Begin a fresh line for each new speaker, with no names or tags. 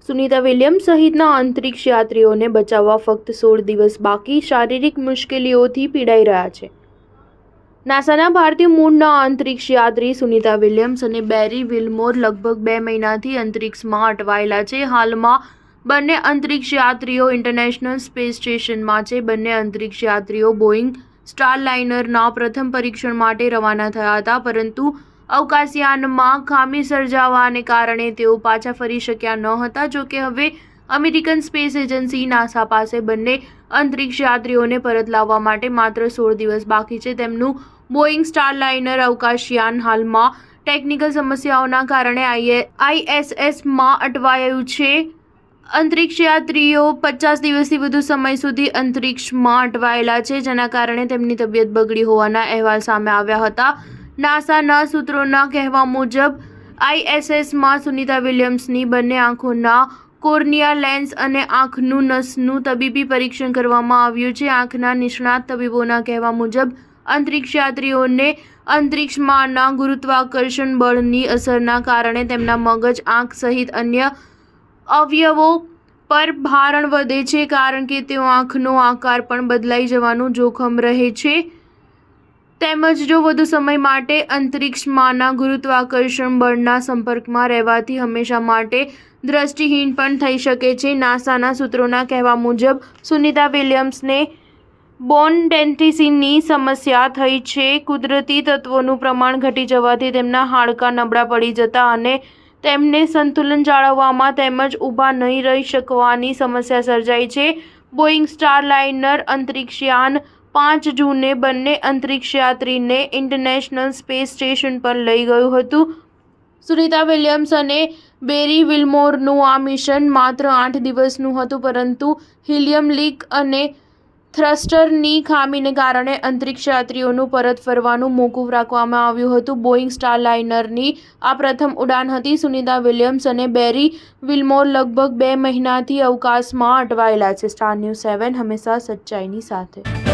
Sunita Williams સહિતના અંતરિક્ષ યાત્રીઓને બચાવવા ફક્ત 16 દિવસ બાકી, શારીરિક મુશ્કેલીઓથી પીડાઈ રહ્યા છે. નાસાના ભારતીય મૂળના અંતરિક્ષ યાત્રી સુનિતા વિલિયમ્સ અને બેરી વિલમોર લગભગ 2 મહિનાથી અંતરિક્ષમાં અટવાયેલા છે. હાલમાં બંને અંતરિક્ષ યાત્રીઓ ઇન્ટરનેશનલ સ્પેસ સ્ટેશનમાં છે. બંને અંતરિક્ષ યાત્રીઓ બોઇંગ સ્ટારલાઇનરના પ્રથમ પરીક્ષણ માટે રવાના થયા હતા, પરંતુ અવકાશયાનમાં ખામી સર્જાવાને કારણે તેઓ પાછા ફરી શક્યા ન હતા. જોકે હવે અમેરિકન સ્પેસ એજન્સી નાસા પાસે બંને અંતરિક્ષ યાત્રીઓને પરત લાવવા માટે માત્ર 16 દિવસ બાકી છે. તેમનું બોઇંગ સ્ટારલાઇનર અવકાશયાન હાલમાં ટેકનિકલ સમસ્યાઓના કારણે ISSમાં અટવાયું છે. અંતરિક્ષ યાત્રીઓ 50 દિવસથી વધુ સમય સુધી અંતરિક્ષમાં અટવાયેલા છે, જેના કારણે તેમની તબિયત બગડી હોવાના અહેવાલ સામે આવ્યા હતા. નાસાના સૂત્રોના કહેવા મુજબ ISSમાં સુનિતા વિલિયમ્સની બંને આંખોના કોર્નિયા લેન્સ અને આંખનું નસનું તબીબી પરીક્ષણ કરવામાં આવ્યું છે. આંખના નિષ્ણાત તબીબોના કહેવા મુજબ અંતરિક્ષ યાત્રીઓને અંતરિક્ષમાંના ગુરુત્વાકર્ષણ બળની અસરના કારણે તેમના મગજ, આંખ સહિત અન્ય અવયવો પર ભારણ વધે છે, કારણ કે તેઓ આંખનો આકાર પણ બદલાઈ જવાનું જોખમ રહે છે. તેમજ જો વધુ સમય માટે અંતરિક્ષમાંના ગુરુત્વાકર્ષણ બળના સંપર્કમાં રહેવાથી હંમેશા માટે દ્રષ્ટિહીન પણ થઈ શકે છે. નાસાના સૂત્રોના કહેવા મુજબ સુનિતા વિલિયમ્સને બોન ડેન્સિટીની સમસ્યા થઈ છે. કુદરતી તત્વોનું પ્રમાણ ઘટી જવાથી તેમના હાડકાં નબળા પડી જતા અને તેમને સંતુલન જાળવવામાં તેમજ ઊભા નહીં રહી શકવાની સમસ્યા સર્જાઈ છે. બોઇંગ સ્ટારલાઇનર અંતરિક્ષયાન 5 જૂને બંને અંતરિક્ષ યાત્રીને ઇન્ટરનેશનલ સ્પેસ સ્ટેશન પર લઈ ગયું હતું. સુનિતા વિલિયમ્સ અને બેરી વિલમોરનું આ મિશન માત્ર 8 દિવસનું હતું, પરંતુ હિલિયમ લીક અને થ્રસ્ટરની ખામીને કારણે અંતરિક્ષ યાત્રીઓનું પરત ફરવાનું મોકૂફ રાખવામાં આવ્યું હતું. બોઇંગ સ્ટારલાઇનરની આ પ્રથમ ઉડાન હતી. સુનિતા વિલિયમ્સ અને બેરી વિલમોર લગભગ 2 મહિનાથી અવકાશમાં અટવાયેલા છે. સ્ટાર ન્યૂઝ 7 હંમેશા સચ્ચાઈની સાથે.